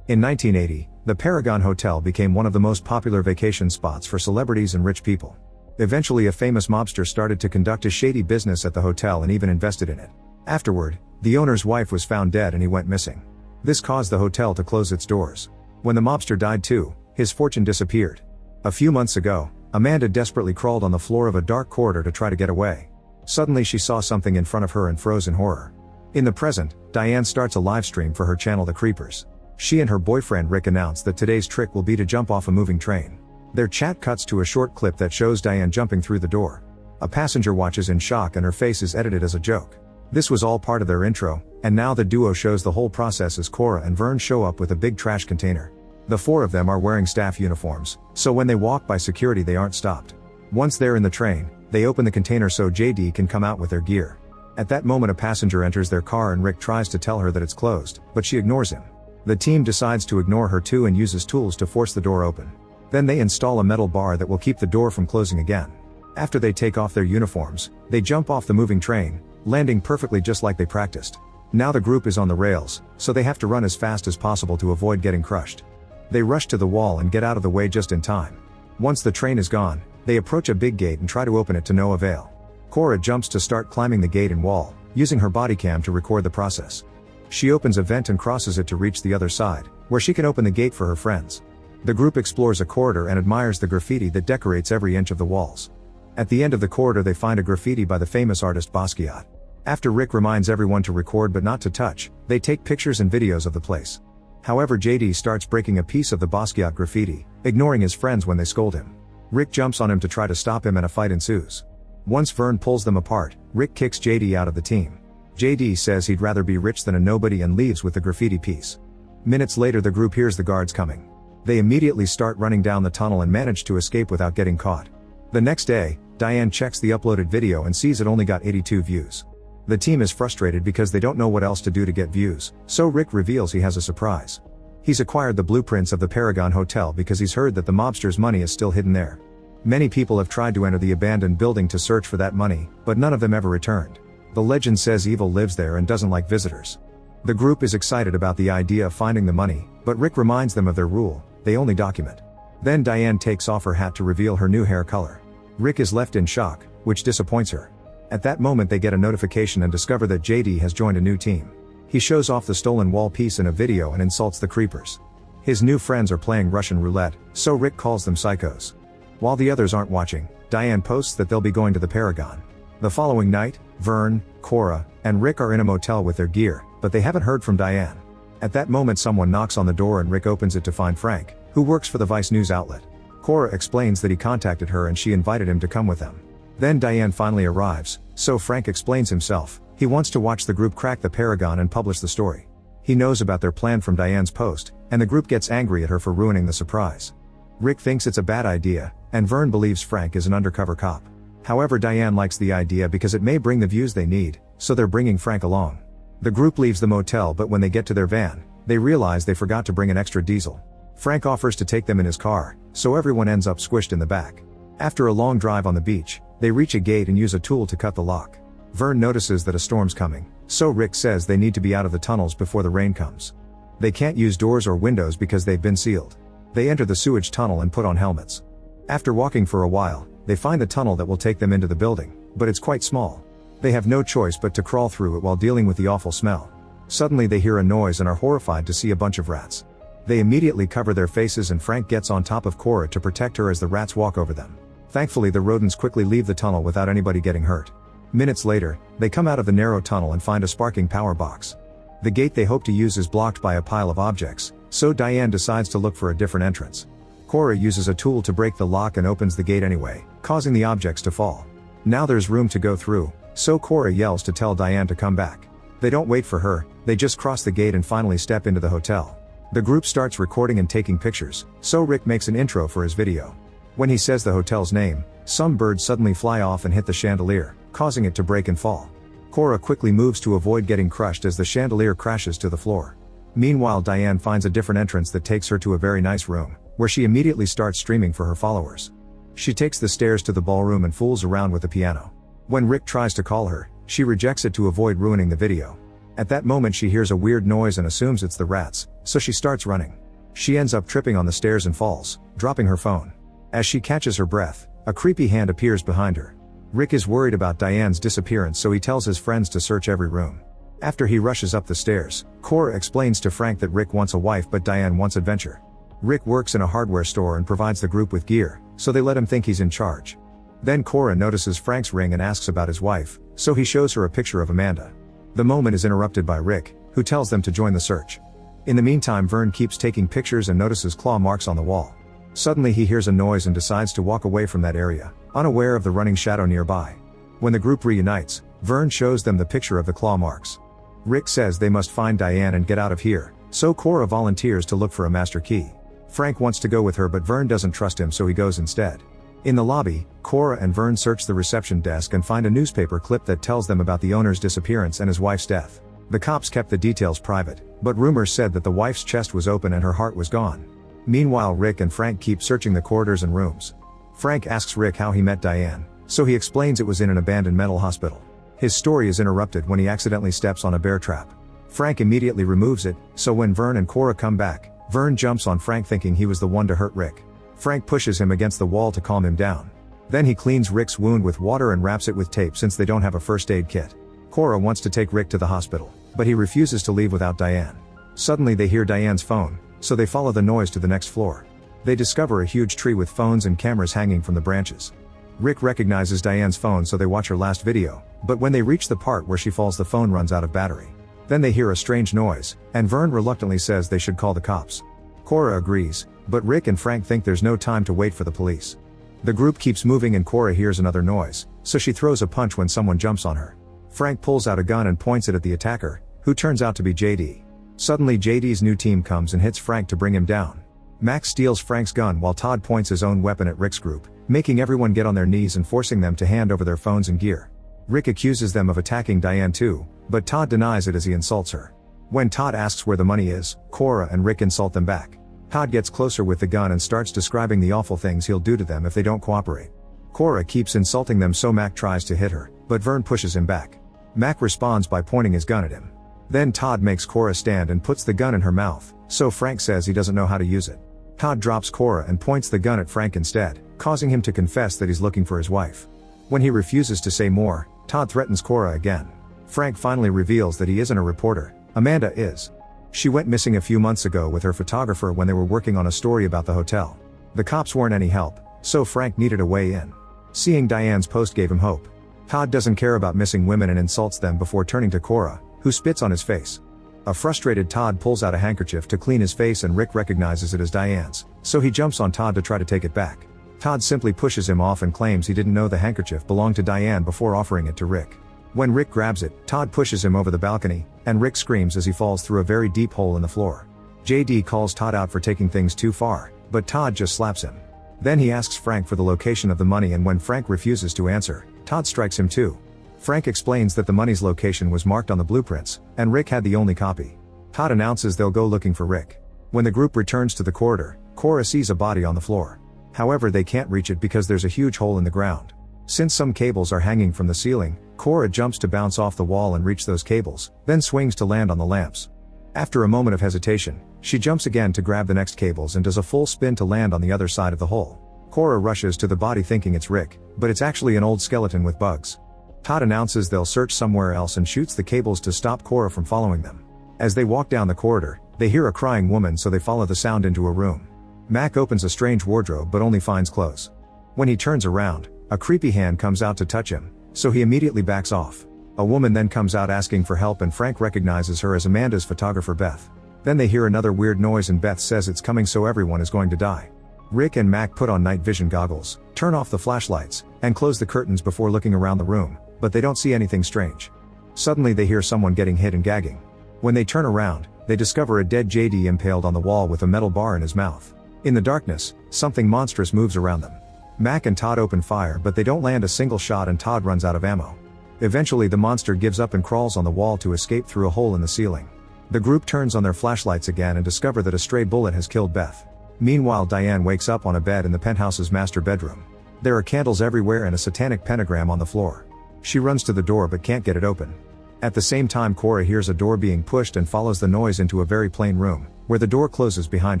In 1980, the Paragon Hotel became one of the most popular vacation spots for celebrities and rich people. Eventually a famous mobster started to conduct a shady business at the hotel and even invested in it. Afterward, the owner's wife was found dead and he went missing. This caused the hotel to close its doors. When the mobster died too, his fortune disappeared. A few months ago, Amanda desperately crawled on the floor of a dark corridor to try to get away. Suddenly she saw something in front of her and froze in horror. In the present, Diane starts a live stream for her channel The Creepers. She and her boyfriend Rick announce that today's trick will be to jump off a moving train. Their chat cuts to a short clip that shows Diane jumping through the door. A passenger watches in shock and her face is edited as a joke. This was all part of their intro, and now the duo shows the whole process as Cora and Vern show up with a big trash container. The four of them are wearing staff uniforms, so when they walk by security they aren't stopped. Once they're in the train, they open the container so JD can come out with their gear. At that moment a passenger enters their car and Rick tries to tell her that it's closed, but she ignores him. The team decides to ignore her too and uses tools to force the door open. Then they install a metal bar that will keep the door from closing again. After they take off their uniforms, they jump off the moving train, landing perfectly just like they practiced. Now the group is on the rails, so they have to run as fast as possible to avoid getting crushed. They rush to the wall and get out of the way just in time. Once the train is gone, they approach a big gate and try to open it to no avail. Cora jumps to start climbing the gate and wall, using her body cam to record the process. She opens a vent and crosses it to reach the other side, where she can open the gate for her friends. The group explores a corridor and admires the graffiti that decorates every inch of the walls. At the end of the corridor they find a graffiti by the famous artist Basquiat. After Rick reminds everyone to record but not to touch, they take pictures and videos of the place. However, JD starts breaking a piece of the Basquiat graffiti, ignoring his friends when they scold him. Rick jumps on him to try to stop him and a fight ensues. Once Vern pulls them apart, Rick kicks JD out of the team. JD says he'd rather be rich than a nobody and leaves with the graffiti piece. Minutes later the group hears the guards coming. They immediately start running down the tunnel and manage to escape without getting caught. The next day, Diane checks the uploaded video and sees it only got 82 views. The team is frustrated because they don't know what else to do to get views, so Rick reveals he has a surprise. He's acquired the blueprints of the Paragon Hotel because he's heard that the mobster's money is still hidden there. Many people have tried to enter the abandoned building to search for that money, but none of them ever returned. The legend says evil lives there and doesn't like visitors. The group is excited about the idea of finding the money, but Rick reminds them of their rule: they only document. Then Diane takes off her hat to reveal her new hair color. Rick is left in shock, which disappoints her. At that moment they get a notification and discover that JD has joined a new team. He shows off the stolen wall piece in a video and insults the creepers. His new friends are playing Russian roulette, so Rick calls them psychos. While the others aren't watching, Diane posts that they'll be going to the Paragon. The following night, Vern, Cora, and Rick are in a motel with their gear, but they haven't heard from Diane. At that moment someone knocks on the door and Rick opens it to find Frank, who works for the Vice news outlet. Cora explains that he contacted her and she invited him to come with them. Then Diane finally arrives, so Frank explains himself. He wants to watch the group crack the Paragon and publish the story. He knows about their plan from Diane's post, and the group gets angry at her for ruining the surprise. Rick thinks it's a bad idea, and Vern believes Frank is an undercover cop. However, Diane likes the idea because it may bring the views they need, so they're bringing Frank along. The group leaves the motel, but when they get to their van, they realize they forgot to bring an extra diesel. Frank offers to take them in his car, so everyone ends up squished in the back. After a long drive on the beach, they reach a gate and use a tool to cut the lock. Vern notices that a storm's coming, so Rick says they need to be out of the tunnels before the rain comes. They can't use doors or windows because they've been sealed. They enter the sewage tunnel and put on helmets. After walking for a while, they find the tunnel that will take them into the building, but it's quite small. They have no choice but to crawl through it while dealing with the awful smell. Suddenly they hear a noise and are horrified to see a bunch of rats. They immediately cover their faces and Frank gets on top of Cora to protect her as the rats walk over them. Thankfully the rodents quickly leave the tunnel without anybody getting hurt. Minutes later, they come out of the narrow tunnel and find a sparking power box. The gate they hope to use is blocked by a pile of objects, so Diane decides to look for a different entrance. Cora uses a tool to break the lock and opens the gate anyway, causing the objects to fall. Now there's room to go through, so Cora yells to tell Diane to come back. They don't wait for her, they just cross the gate and finally step into the hotel. The group starts recording and taking pictures, so Rick makes an intro for his video. When he says the hotel's name, some birds suddenly fly off and hit the chandelier, causing it to break and fall. Cora quickly moves to avoid getting crushed as the chandelier crashes to the floor. Meanwhile, Diane finds a different entrance that takes her to a very nice room, where she immediately starts streaming for her followers. She takes the stairs to the ballroom and fools around with the piano. When Rick tries to call her, she rejects it to avoid ruining the video. At that moment she hears a weird noise and assumes it's the rats, so she starts running. She ends up tripping on the stairs and falls, dropping her phone. As she catches her breath, a creepy hand appears behind her. Rick is worried about Diane's disappearance, so he tells his friends to search every room. After he rushes up the stairs, Cora explains to Frank that Rick wants a wife but Diane wants adventure. Rick works in a hardware store and provides the group with gear, so they let him think he's in charge. Then Cora notices Frank's ring and asks about his wife, so he shows her a picture of Amanda. The moment is interrupted by Rick, who tells them to join the search. In the meantime, Vern keeps taking pictures and notices claw marks on the wall. Suddenly he hears a noise and decides to walk away from that area, unaware of the running shadow nearby. When the group reunites, Vern shows them the picture of the claw marks. Rick says they must find Diane and get out of here, so Cora volunteers to look for a master key. Frank wants to go with her but Vern doesn't trust him, so he goes instead. In the lobby, Cora and Vern search the reception desk and find a newspaper clip that tells them about the owner's disappearance and his wife's death. The cops kept the details private, but rumors said that the wife's chest was open and her heart was gone. Meanwhile, Rick and Frank keep searching the corridors and rooms. Frank asks Rick how he met Diane, so he explains it was in an abandoned mental hospital. His story is interrupted when he accidentally steps on a bear trap. Frank immediately removes it, so when Vern and Cora come back, Vern jumps on Frank thinking he was the one to hurt Rick. Frank pushes him against the wall to calm him down. Then he cleans Rick's wound with water and wraps it with tape since they don't have a first aid kit. Cora wants to take Rick to the hospital, but he refuses to leave without Diane. Suddenly they hear Diane's phone, so they follow the noise to the next floor. They discover a huge tree with phones and cameras hanging from the branches. Rick recognizes Diane's phone, so they watch her last video, but when they reach the part where she falls, the phone runs out of battery. Then they hear a strange noise, and Vern reluctantly says they should call the cops. Cora agrees, but Rick and Frank think there's no time to wait for the police. The group keeps moving and Cora hears another noise, so she throws a punch when someone jumps on her. Frank pulls out a gun and points it at the attacker, who turns out to be JD. Suddenly JD's new team comes and hits Frank to bring him down. Max steals Frank's gun while Todd points his own weapon at Rick's group, making everyone get on their knees and forcing them to hand over their phones and gear. Rick accuses them of attacking Diane too, but Todd denies it as he insults her. When Todd asks where the money is, Cora and Rick insult them back. Todd gets closer with the gun and starts describing the awful things he'll do to them if they don't cooperate. Cora keeps insulting them, so Mac tries to hit her, but Vern pushes him back. Mac responds by pointing his gun at him. Then Todd makes Cora stand and puts the gun in her mouth, so Frank says he doesn't know how to use it. Todd drops Cora and points the gun at Frank instead, causing him to confess that he's looking for his wife. When he refuses to say more, Todd threatens Cora again. Frank finally reveals that he isn't a reporter, Amanda is. She went missing a few months ago with her photographer when they were working on a story about the hotel. The cops weren't any help, so Frank needed a way in. Seeing Diane's post gave him hope. Todd doesn't care about missing women and insults them before turning to Cora, who spits on his face. A frustrated Todd pulls out a handkerchief to clean his face and Rick recognizes it as Diane's, so he jumps on Todd to try to take it back. Todd simply pushes him off and claims he didn't know the handkerchief belonged to Diane before offering it to Rick. When Rick grabs it, Todd pushes him over the balcony, and Rick screams as he falls through a very deep hole in the floor. JD calls Todd out for taking things too far, but Todd just slaps him. Then he asks Frank for the location of the money, and when Frank refuses to answer, Todd strikes him too. Frank explains that the money's location was marked on the blueprints, and Rick had the only copy. Todd announces they'll go looking for Rick. When the group returns to the corridor, Cora sees a body on the floor. However, they can't reach it because there's a huge hole in the ground. Since some cables are hanging from the ceiling, Cora jumps to bounce off the wall and reach those cables, then swings to land on the lamps. After a moment of hesitation, she jumps again to grab the next cables and does a full spin to land on the other side of the hole. Cora rushes to the body thinking it's Rick, but it's actually an old skeleton with bugs. Todd announces they'll search somewhere else and shoots the cables to stop Cora from following them. As they walk down the corridor, they hear a crying woman, so they follow the sound into a room. Mac opens a strange wardrobe but only finds clothes. When he turns around, a creepy hand comes out to touch him, so he immediately backs off. A woman then comes out asking for help and Frank recognizes her as Amanda's photographer Beth. Then they hear another weird noise and Beth says it's coming, so everyone is going to die. Rick and Mac put on night vision goggles, turn off the flashlights, and close the curtains before looking around the room, but they don't see anything strange. Suddenly they hear someone getting hit and gagging. When they turn around, they discover a dead JD impaled on the wall with a metal bar in his mouth. In the darkness, something monstrous moves around them. Mac and Todd open fire, but they don't land a single shot and Todd runs out of ammo. Eventually the monster gives up and crawls on the wall to escape through a hole in the ceiling. The group turns on their flashlights again and discover that a stray bullet has killed Beth. Meanwhile, Diane wakes up on a bed in the penthouse's master bedroom. There are candles everywhere and a satanic pentagram on the floor. She runs to the door but can't get it open. At the same time, Cora hears a door being pushed and follows the noise into a very plain room, where the door closes behind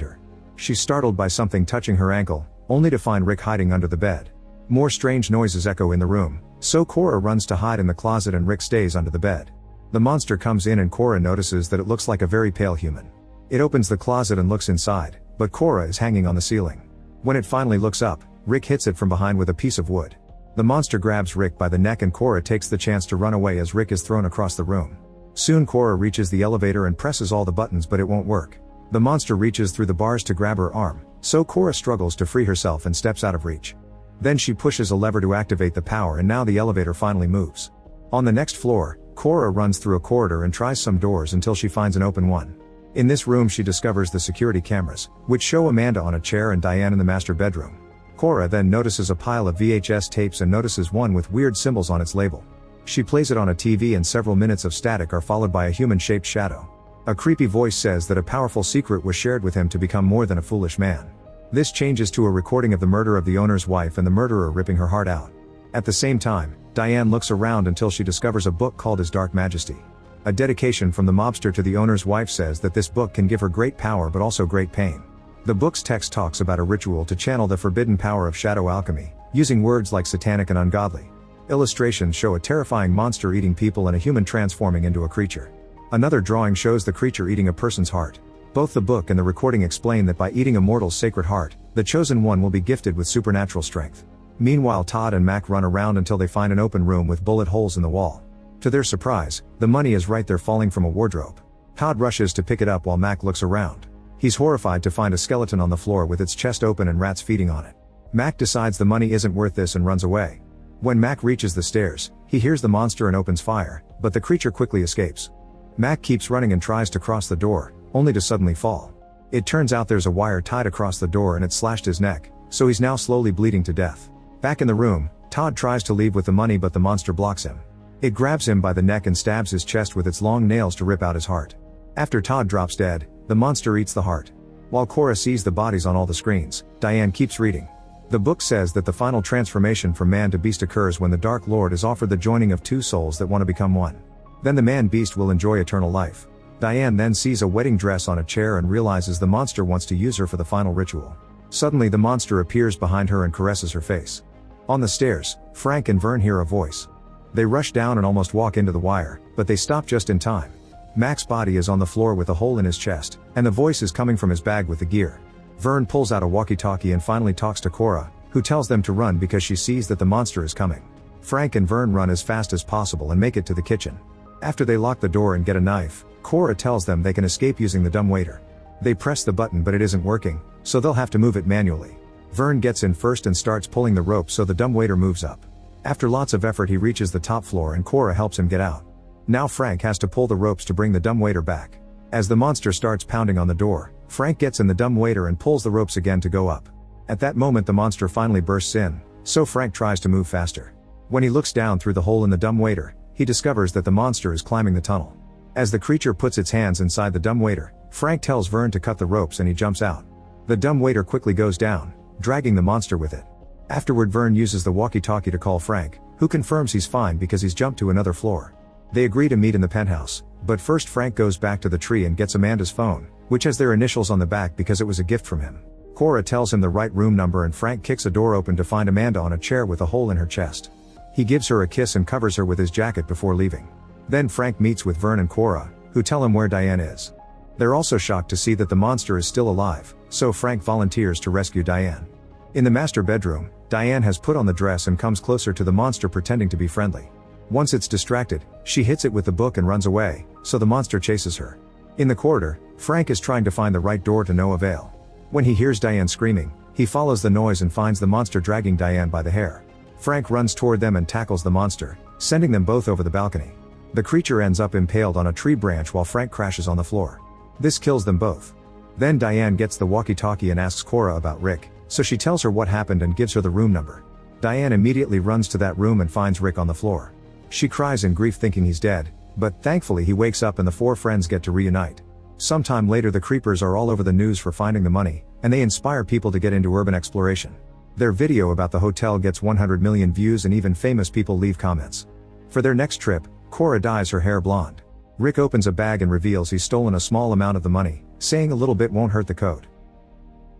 her. She's startled by something touching her ankle, only to find Rick hiding under the bed. More strange noises echo in the room, so Cora runs to hide in the closet and Rick stays under the bed. The monster comes in and Cora notices that it looks like a very pale human. It opens the closet and looks inside, but Cora is hanging on the ceiling. When it finally looks up, Rick hits it from behind with a piece of wood. The monster grabs Rick by the neck and Cora takes the chance to run away as Rick is thrown across the room. Soon Cora reaches the elevator and presses all the buttons, but it won't work. The monster reaches through the bars to grab her arm, so Cora struggles to free herself and steps out of reach. Then she pushes a lever to activate the power and now the elevator finally moves. On the next floor, Cora runs through a corridor and tries some doors until she finds an open one. In this room she discovers the security cameras, which show Amanda on a chair and Diane in the master bedroom. Cora then notices a pile of VHS tapes and notices one with weird symbols on its label. She plays it on a TV and several minutes of static are followed by a human-shaped shadow. A creepy voice says that a powerful secret was shared with him to become more than a foolish man. This changes to a recording of the murder of the owner's wife and the murderer ripping her heart out. At the same time, Diane looks around until she discovers a book called His Dark Majesty. A dedication from the mobster to the owner's wife says that this book can give her great power but also great pain. The book's text talks about a ritual to channel the forbidden power of shadow alchemy, using words like satanic and ungodly. Illustrations show a terrifying monster eating people and a human transforming into a creature. Another drawing shows the creature eating a person's heart. Both the book and the recording explain that by eating a mortal's sacred heart, the chosen one will be gifted with supernatural strength. Meanwhile, Todd and Mac run around until they find an open room with bullet holes in the wall. To their surprise, the money is right there falling from a wardrobe. Todd rushes to pick it up while Mac looks around. He's horrified to find a skeleton on the floor with its chest open and rats feeding on it. Mac decides the money isn't worth this and runs away. When Mac reaches the stairs, he hears the monster and opens fire, but the creature quickly escapes. Mac keeps running and tries to cross the door, only to suddenly fall. It turns out there's a wire tied across the door and it slashed his neck, so he's now slowly bleeding to death. Back in the room, Todd tries to leave with the money but the monster blocks him. It grabs him by the neck and stabs his chest with its long nails to rip out his heart. After Todd drops dead, the monster eats the heart. While Cora sees the bodies on all the screens, Diane keeps reading. The book says that the final transformation from man to beast occurs when the Dark Lord is offered the joining of two souls that want to become one. Then the man-beast will enjoy eternal life. Diane then sees a wedding dress on a chair and realizes the monster wants to use her for the final ritual. Suddenly the monster appears behind her and caresses her face. On the stairs, Frank and Vern hear a voice. They rush down and almost walk into the wire, but they stop just in time. Mac's body is on the floor with a hole in his chest, and the voice is coming from his bag with the gear. Vern pulls out a walkie-talkie and finally talks to Cora, who tells them to run because she sees that the monster is coming. Frank and Vern run as fast as possible and make it to the kitchen. After they lock the door and get a knife, Cora tells them they can escape using the dumbwaiter. They press the button but it isn't working, so they'll have to move it manually. Vern gets in first and starts pulling the rope so the dumbwaiter moves up. After lots of effort he reaches the top floor and Cora helps him get out. Now Frank has to pull the ropes to bring the dumbwaiter back. As the monster starts pounding on the door, Frank gets in the dumbwaiter and pulls the ropes again to go up. At that moment the monster finally bursts in, so Frank tries to move faster. When he looks down through the hole in the dumbwaiter, he discovers that the monster is climbing the tunnel. As the creature puts its hands inside the dumbwaiter, Frank tells Vern to cut the ropes and he jumps out. The dumbwaiter quickly goes down, dragging the monster with it. Afterward Vern uses the walkie-talkie to call Frank, who confirms he's fine because he's jumped to another floor. They agree to meet in the penthouse, but first Frank goes back to the tree and gets Amanda's phone, which has their initials on the back because it was a gift from him. Cora tells him the right room number and Frank kicks a door open to find Amanda on a chair with a hole in her chest. He gives her a kiss and covers her with his jacket before leaving. Then Frank meets with Vern and Cora, who tell him where Diane is. They're also shocked to see that the monster is still alive, so Frank volunteers to rescue Diane. In the master bedroom, Diane has put on the dress and comes closer to the monster pretending to be friendly. Once it's distracted, she hits it with the book and runs away, so the monster chases her. In the corridor, Frank is trying to find the right door to no avail. When he hears Diane screaming, he follows the noise and finds the monster dragging Diane by the hair. Frank runs toward them and tackles the monster, sending them both over the balcony. The creature ends up impaled on a tree branch while Frank crashes on the floor. This kills them both. Then Diane gets the walkie-talkie and asks Cora about Rick, so she tells her what happened and gives her the room number. Diane immediately runs to that room and finds Rick on the floor. She cries in grief thinking he's dead, but thankfully he wakes up and the four friends get to reunite. Sometime later the creepers are all over the news for finding the money, and they inspire people to get into urban exploration. Their video about the hotel gets 100 million views and even famous people leave comments. For their next trip, Cora dyes her hair blonde. Rick opens a bag and reveals he's stolen a small amount of the money, saying a little bit won't hurt the code.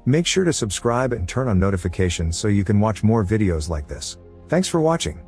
Make sure to subscribe and turn on notifications so you can watch more videos like this. Thanks for watching.